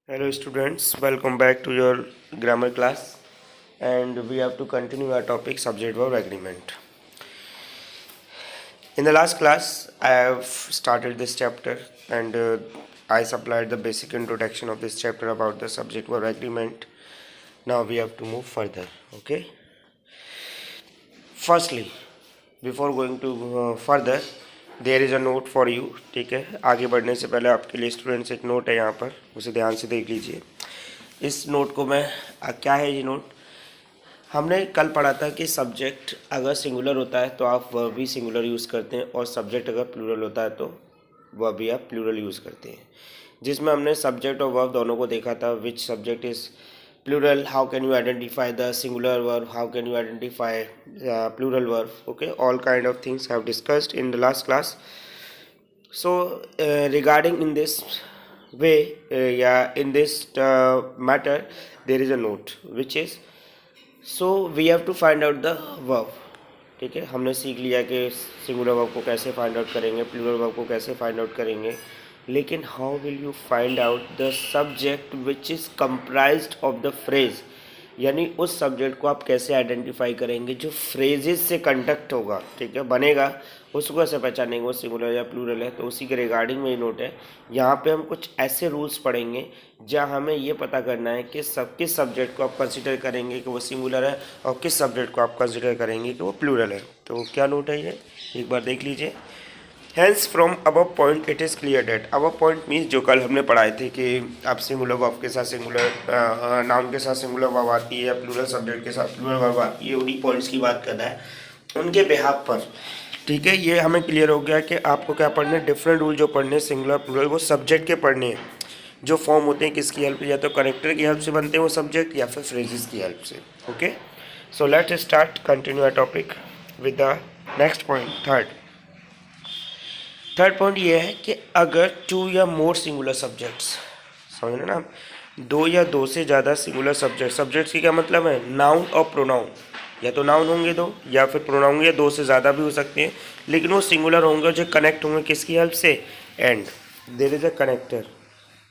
Hello students, welcome back to your grammar class and we have to continue our topic subject verb agreement. In the last class I have started this chapter and I supplied the basic introduction of this chapter about the subject verb agreement. Now we have to move further, okay? Firstly, before going to further, there is a note for you. ठीक है, आगे बढ़ने से पहले आपके लिए students एक note है यहाँ पर, उसे ध्यान से देख लीजिए. इस नोट को मैं क्या है ये नोट, हमने कल पढ़ा था कि सब्जेक्ट अगर सिंगुलर होता है तो आप वह भी सिंगुलर यूज़ करते हैं और सब्जेक्ट अगर प्लूरल होता है तो वह भी आप प्लूरल यूज़ करते हैं, जिसमें हमने सब्जेक्ट और वर्ब दोनों को देखा था. Which subject is plural, how can you identify the singular verb, how can you identify plural verb, okay, all kind of things I have discussed in the last class. So regarding in this way in this matter there is a note which is, so we have to find out the verb. ठीक है, हमने सीख लिया कि singular verb को कैसे find out करेंगे, plural verb को कैसे फाइंड आउट करेंगे, लेकिन how will you find out the subject which is comprised of the phrase, यानी उस सब्जेक्ट को आप कैसे आइडेंटिफाई करेंगे जो फ्रेजेस से कंडक्ट होगा, ठीक है, बनेगा, उसको कैसे पहचानेंगे वो सिंगुलर या प्लूरल है. तो उसी के रिगार्डिंग में ये नोट है. यहाँ पे हम कुछ ऐसे रूल्स पढ़ेंगे जहाँ हमें ये पता करना है कि किस सब्जेक्ट को आप कंसिडर करेंगे कि वो सिंगुलर है और किस सब्जेक्ट को आप कंसिडर करेंगे कि वो प्लूरल है. तो क्या नोट है ये, एक बार देख लीजिए. Hence from above point it is clear that above point means जो कल हमने पढ़ाए थे कि आप सिंगुलर वर्ब के साथ सिंगुलर नाउन के साथ सिंगुलर वर्ब आती है या प्लूरल सब्जेक्ट के साथ प्लूरल वर्ब आती है, उन्हीं पॉइंट्स की बात कर रहा है, उनके बिहाफ पर. ठीक है, ये हमें क्लियर हो गया कि आपको क्या पढ़ने, डिफरेंट रूल जो पढ़ने सिंगुलर प्लूरल वो सब्जेक्ट के पढ़ने हैं. जो फॉर्म होते हैं किसकी हेल्प से, या तो कनेक्टर की हेल्प से बनते हैं वो सब्जेक्ट या फिर फ्रेजेस की हेल्प से. Okay, so let's start continue our topic with the next point. Third point ये है कि अगर टू या मोर सिंगुलर सब्जेक्ट्स, समझ रहे ना, दो या दो से ज़्यादा सिंगुलर सब्जेक्ट्स की क्या मतलब है, नाउन और प्रोनाउन, या तो नाउन होंगे दो या फिर प्रोनाउन या दो से ज़्यादा भी हो सकते हैं, लेकिन वो सिंगुलर होंगे जो कनेक्ट होंगे किसकी हेल्प से, and. There is a connector,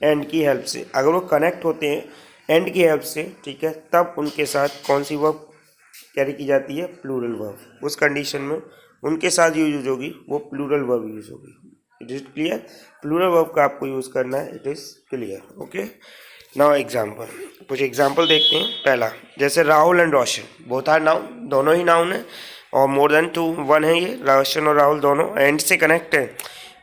and की हेल्प से. अगर वो कनेक्ट होते हैं एंड की हेल्प से, ठीक है, तब उनके साथ कौन सी वर्ब कैरी की जाती है, प्लूरल वर्ब. उस कंडीशन में उनके साथ यूज होगी वो प्लूरल वर्ब यूज होगी. It is clear, plural verb का आपको यूज़ करना है, it is clear. Okay, now example, कुछ एग्जाम्पल देखते हैं. पहला, जैसे Rahul and Roshan, both are noun, दोनों ही नाउन है और मोर देन टू वन है, ये रोशन और राहुल दोनों एंड से कनेक्ट है,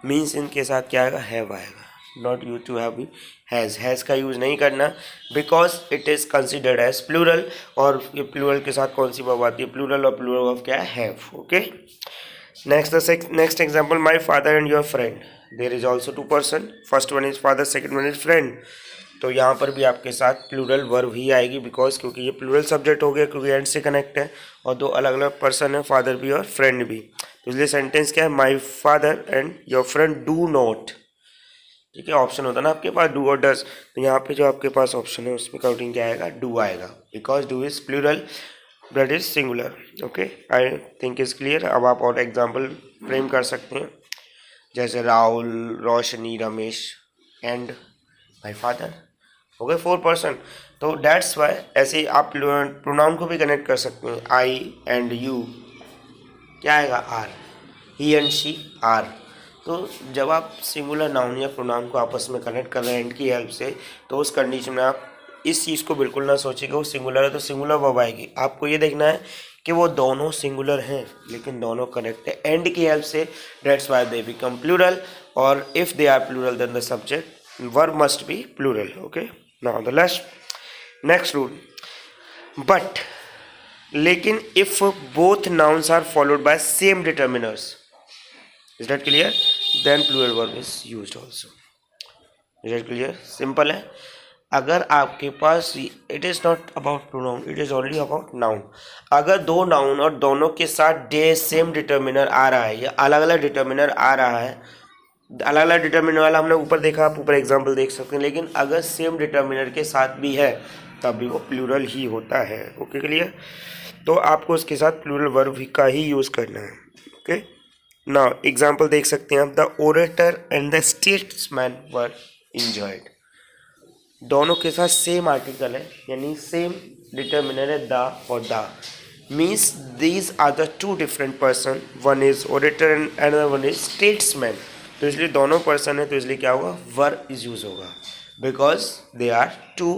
मीन्स इनके साथ क्या आएगा, हैव आएगा. Not use to have, has का यूज़ नहीं करना because it is considered as plural, और ये प्लूरल के साथ कौन सी वर्ब आती है, प्लूरल, और प्लूरल वर्ब क्या है, have. Okay, next example, my father and your friend. There is also two person, first one is father, second one is friend. तो यहाँ पर भी आपके साथ प्लूरल वर्ब ही आएगी बिकॉज क्योंकि ये प्लूरल सब्जेक्ट हो गया, क्योंकि एंड से कनेक्ट है और दो अलग अलग पर्सन है, फादर भी और फ्रेंड भी. तो इसलिए सेंटेंस क्या है, माई father and your friend do not. ठीक है, ऑप्शन होता है ना आपके पास, डू और डज, तो यहाँ पे जो आपके पास ऑप्शन है उसमें काउंटिंग क्या आएगा, डू आएगा, because do is plural, that is singular. Okay, I think is clear. अब आप और एग्जाम्पल फ्रेम कर सकते हैं, जैसे Rahul, Roshni, Ramesh and my father, हो गए 4 पर्सन. तो डैट्स वाई ऐसे आप प्रोनाउन को भी कनेक्ट कर सकते हैं. आई एंड यू क्या आएगा, are. He and she are. तो जब आप सिंगुलर नाउन या प्रोनाउन को आपस में कनेक्ट कर रहे हैं एंड की हेल्प से, तो उस कंडीशन में आप इस चीज़ को बिल्कुल ना सोचिए कि वो सिंगुलर है तो सिंगुलर वर्ब आएगी. आपको ये देखना है कि वो दोनों सिंगुलर हैं लेकिन दोनों कनेक्ट है एंड की हेल्प से, that's why they become plural. और if they are plural then the subject verb must be plural. Okay, now the next rule, but, लेकिन if both nouns are followed by same determiners, is that clear, then plural verb is used also. Is that clear, simple है. अगर आपके पास, it is not about pronoun, it is only about noun. अगर दो noun और दोनों के साथ डे सेम डिटर्मिनर आ रहा है या अलग अलग डिटर्मिनर आ रहा है, अलग अलग डिटर्मिनर वाला हमने ऊपर देखा, आप ऊपर एग्जाम्पल देख सकते हैं, लेकिन अगर सेम डिटर्मिनर के साथ भी है तब भी वो प्लूरल ही होता है. Okay, clear. तो आपको उसके साथ प्लूरल वर्ब का ही यूज़ करना है. ओके, नाउ एग्जाम्पल देख सकते हैं आप, the orator and the statesman were enjoyed. दोनों के साथ सेम आर्टिकल है, यानी सेम डिटर्मिनर है द और the, means these are the two different person, one is auditor and another one is statesman. तो इसलिए दोनों पर्सन है, तो इसलिए क्या होगा, वर इज यूज होगा, because they are two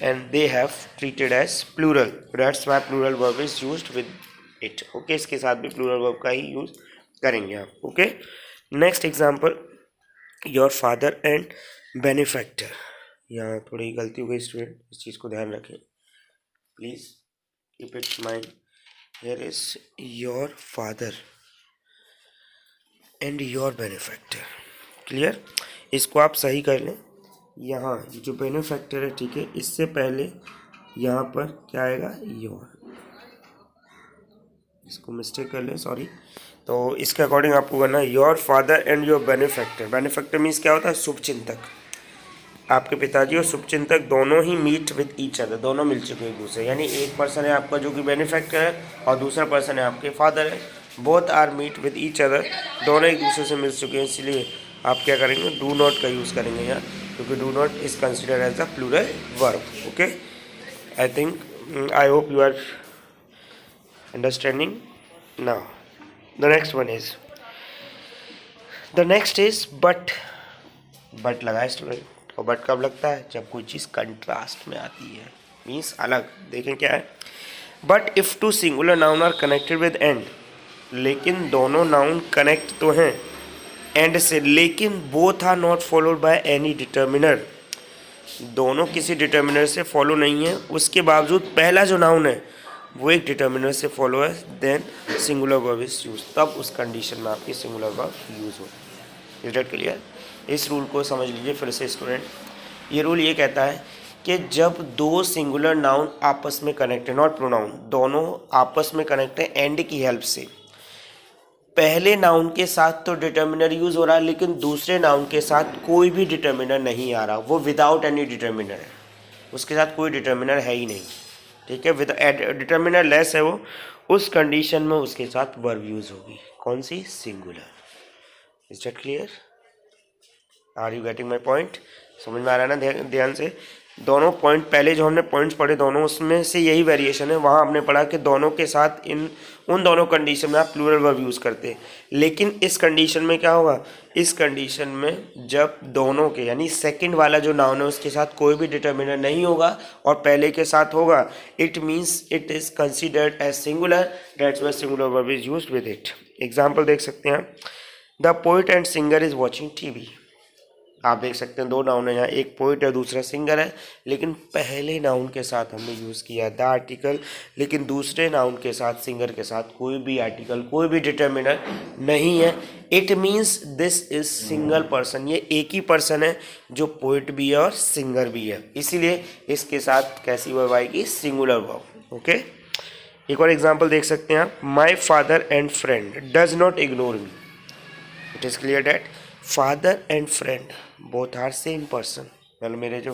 and they have treated as plural, that's why plural verb is used with it. Okay, इसके साथ भी प्लूरल वर्ब का ही यूज करेंगे आप। Okay, next example, your father and benefactor. यहाँ थोड़ी गलती हो गई स्टूडेंट, इस चीज़ को ध्यान रखें please, keep it mind. Here is your father and your benefactor, clear. इसको आप सही कर लें, यहाँ जो बेनिफैक्टर है, ठीक है, इससे पहले यहाँ पर क्या आएगा, योर, इसको मिस्टेक कर लें, सॉरी। तो इसके अकॉर्डिंग आपको करना है your father and your benefactor. Benefactor means क्या होता है, शुभचिंतक। आपके पिताजी और शुभचिंतक दोनों ही मीट विद ईच अदर, दोनों मिल चुके हैं एक दूसरे, यानी एक पर्सन है आपका जो कि बेनिफैक्टर है और दूसरा पर्सन है आपके फादर है, both are meet with each other, दोनों एक दूसरे से मिल चुके हैं। इसलिए आप क्या करेंगे, डू नॉट का यूज़ करेंगे यहाँ, क्योंकि do not is considered as a plural verb. Okay, I think, I hope you are understanding now. The next one is, the next is but लगा है स्टूडेंट, और but कब लगता है, जब कोई चीज़ कंट्रास्ट में आती है, मीन्स अलग। देखें क्या है, but if two singular noun are connected with and, लेकिन दोनों नाउन कनेक्ट तो हैं एंड से, लेकिन both are not followed by any determiner, दोनों किसी डिटर्मिनर से फॉलो नहीं है, उसके बावजूद पहला जो नाउन है वो एक डिटर्मिनर से फॉलो है, then singular verb is use, तब उस कंडीशन में आपकी सिंगुलर वर्ब यूज हो। Is that clear? इस रूल को समझ लीजिए फिर से स्टूडेंट। ये रूल ये कहता है कि जब दो सिंगुलर नाउन आपस में कनेक्ट है, नॉट प्रोनाउन, दोनों आपस में कनेक्ट है एंड की हेल्प से, पहले नाउन के साथ तो डिटर्मिनर यूज हो रहा है, लेकिन दूसरे नाउन के साथ कोई भी डिटर्मिनर नहीं आ रहा, वो विदाउट एनी डिटर्मिनर है, उसके साथ कोई डिटर्मिनर है ही नहीं, ठीक है, विद डिटर्मिनर लेस है वो, उस कंडीशन में उसके साथ वर्ब यूज होगी, कौन सी, singular. Is that clear? Are you getting my point? समझ में आ रहा है ना ध्यान से? दोनों पॉइंट पहले जो हमने पॉइंट्स पढ़े दोनों, उसमें से यही वेरिएशन है। वहाँ हमने पढ़ा कि दोनों के साथ उन दोनों कंडीशन में आप प्लूरल वर्ब यूज़ करते हैं, लेकिन इस कंडीशन में क्या होगा, इस कंडीशन में जब दोनों के, यानी सेकंड वाला जो नाउन है उसके साथ कोई भी डिटर्मिनर नहीं होगा और पहले के साथ होगा, it means it is considered as singular, that's why singular verb is used with it. Example देख सकते हैं, the poet and singer is watching TV. आप देख सकते हैं दो नाउन है यहाँ, एक पोइट है दूसरा सिंगर है, लेकिन पहले नाउन के साथ हमने यूज़ किया द आर्टिकल, लेकिन दूसरे नाउन के साथ, सिंगर के साथ कोई भी आर्टिकल, कोई भी डिटर्मिनर नहीं है। It means this is single person, ये एक ही पर्सन है जो पोइट भी है और सिंगर भी है, इसीलिए इसके साथ कैसी वर्ब आएगी, सिंगुलर वर्ब। ओके, एक और एग्जाम्पल देख सकते हैं आप, my father and friend does not ignore me. It is clear that father and friend both are same person, मतलब मेरे जो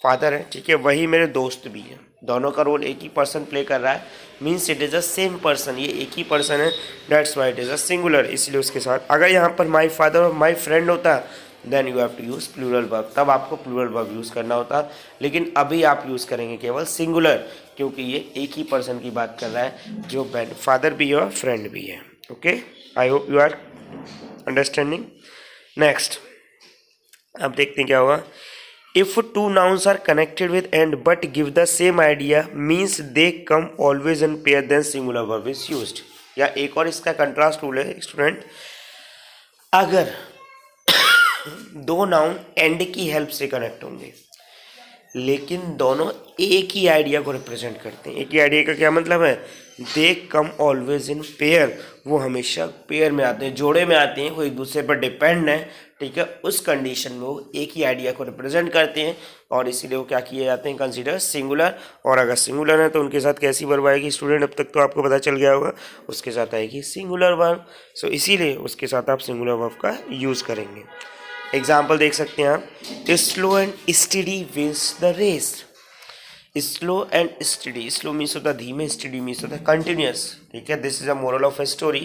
फादर हैं, ठीक है, वही मेरे दोस्त भी हैं, दोनों का रोल एक ही पर्सन प्ले कर रहा है, means it is a same person, ये एक ही पर्सन है, that's why it is a singular. इसलिए उसके साथ अगर यहाँ पर माई फादर और माई फ्रेंड होता then you have to use plural verb, तब आपको प्लूरल वर्ब यूज़ करना होता, लेकिन अभी आप यूज़ करेंगे केवल सिंगुलर, क्योंकि ये एक ही पर्सन की बात कर रहा है जो फादर भी है और फ्रेंड भी है। Okay, I hope you are understanding. Next अब देखते हैं क्या होगा, if two nouns are connected with and but give the same idea means they come always in pair then singular verb is used. या एक और इसका कंट्रास्ट रूल है स्टूडेंट, अगर दो नाउन एंड की हेल्प से कनेक्ट होंगे लेकिन दोनों एक ही आइडिया को रिप्रेजेंट करते हैं, एक ही आइडिया का क्या मतलब है, दे कम ऑलवेज इन पेयर, वो हमेशा पेयर में आते हैं, जोड़े में आते हैं, वो एक दूसरे पर डिपेंड है, ठीक है, उस कंडीशन में वो एक ही आइडिया को रिप्रेजेंट करते हैं और इसीलिए वो क्या किए जाते हैं, कंसीडर सिंगुलर। और अगर सिंगुलर है तो उनके साथ कैसी वर्ब आएगी स्टूडेंट, अब तक तो आपको पता चल गया होगा, उसके साथ आएगी सिंगुलर वर्ब। सो इसीलिए उसके साथ आप सिंगुलर वर्ब का यूज़ करेंगे। एग्जाम्पल देख सकते हैं आप, slow and steady wins the race. Slow and steady, slow means होता है धीमे, स्टडी मीन्स होता है कंटिन्यूस, ठीक है, this is a moral of a story,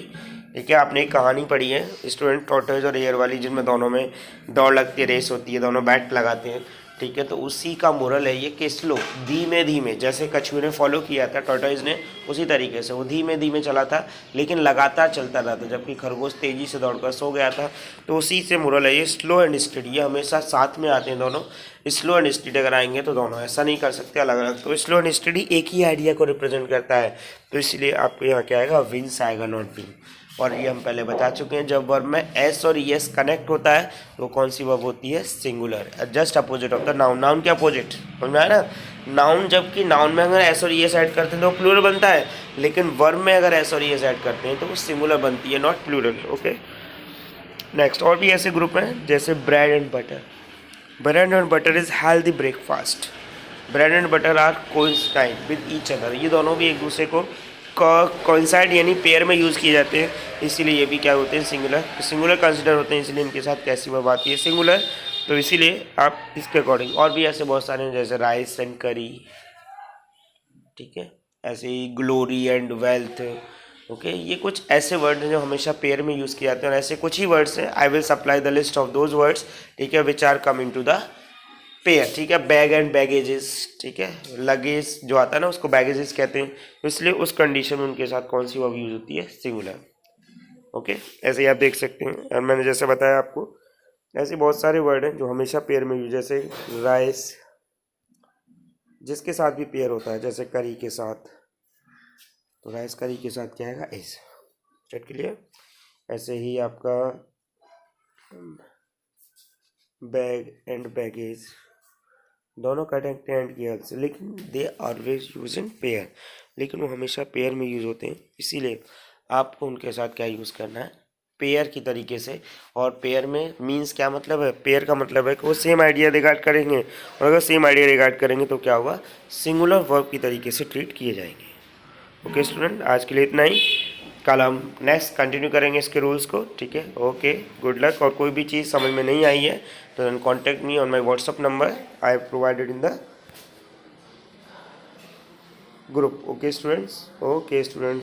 ठीक है। आपने एक कहानी पढ़ी है स्टूडेंट, टॉर्टोइज और एयर वाली, जिनमें दोनों में दौड़ लगती है, रेस होती है, दोनों बैट लगाते हैं, ठीक है। तो उसी का मोरल है ये कि स्लो, धीमे धीमे, जैसे कछुए ने फॉलो किया था टॉर्टोइज ने, उसी तरीके से वो धीमे धीमे चला था लेकिन लगातार चलता रहा था, जबकि खरगोश तेजी से दौड़कर सो गया था। तो उसी से मोरल है ये स्लो एंड स्टडी, ये हमेशा साथ में आते हैं दोनों। स्लो एंड स्टडी अगर आएंगे तो दोनों ऐसा नहीं कर सकते अलग अलग। तो स्लो एंड स्टडी एक ही आइडिया को रिप्रेजेंट करता है, तो इसलिए आपको यहाँ क्या आएगा, विंस आएगा, नॉट विन। और ये हम पहले बता चुके हैं, जब वर्ब में एस और ईएस कनेक्ट होता है तो कौन सी वर्ब होती है, singular, just opposite of the noun. Noun के अपोजिट, समझ में आया ना। नाउन, जबकि नाउन में अगर एस और ईएस ऐड करते हैं तो प्लूरल बनता है, लेकिन वर्ब में अगर एस और ईएस ऐड करते हैं तो वो सिंगुलर बनती है, नॉट प्लूरल। ओके, नेक्स्ट और भी ऐसे ग्रुप हैं जैसे bread and butter. Bread and butter is healthy breakfast. Bread and butter are coincide with each other, ये दोनों भी एक दूसरे को कोइंसाइड यानी पेयर में यूज़ किए जाते हैं, इसीलिए ये भी क्या होते हैं, सिंगुलर। सिंगुलर कंसिडर होते हैं, इसलिए इनके साथ कैसी वर्ब आती है, सिंगुलर। तो इसीलिए आप इसके अकॉर्डिंग, और भी ऐसे बहुत सारे हैं जैसे राइस एंड करी, ठीक है, ऐसे ही ग्लोरी एंड वेल्थ। ओके, ये कुछ ऐसे वर्ड हैं जो हमेशा पेयर में यूज़ किए जाते हैं, और ऐसे कुछ ही वर्ड्स हैं, I will supply the list of those words, ठीक है, which are coming to the pair, ठीक है। बैग एंड बैगेजेस, ठीक है, लगेज जो आता है ना उसको बैगेजेस कहते हैं, तो इसलिए उस कंडीशन में उनके साथ कौन सी वर्ब यूज होती है, सिंगुलर। ओके, ऐसे ही आप देख सकते हैं, और मैंने जैसे बताया आपको, ऐसे बहुत सारे वर्ड हैं जो हमेशा पेयर में यूज, जैसे राइस जिसके साथ भी पेयर होता है, जैसे करी के साथ, तो राइस करी के साथ क्या आएगा, इस, चट के लिए। ऐसे ही आपका बैग एंड बैगेज, दोनों कनेक्ट एंड किया, लेकिन they always use in pair, लेकिन वो हमेशा पेयर में यूज़ होते हैं, इसीलिए आपको उनके साथ क्या यूज़ करना है, पेयर की तरीके से। और पेयर में मींस क्या मतलब है, पेयर का मतलब है कि वो सेम आइडिया रिगार्ड करेंगे, और अगर सेम आइडिया रिगार्ड करेंगे तो क्या होगा, सिंगुलर वर्ब की तरीके से ट्रीट किए जाएंगे। ओके स्टूडेंट, आज के लिए इतना ही, कल हम नेक्स्ट कंटिन्यू करेंगे इसके रूल्स को, ठीक है। Okay, good luck. और कोई भी चीज़ समझ में नहीं आई है तो then contact me on my WhatsApp number I have provided in the group. Okay students, okay students.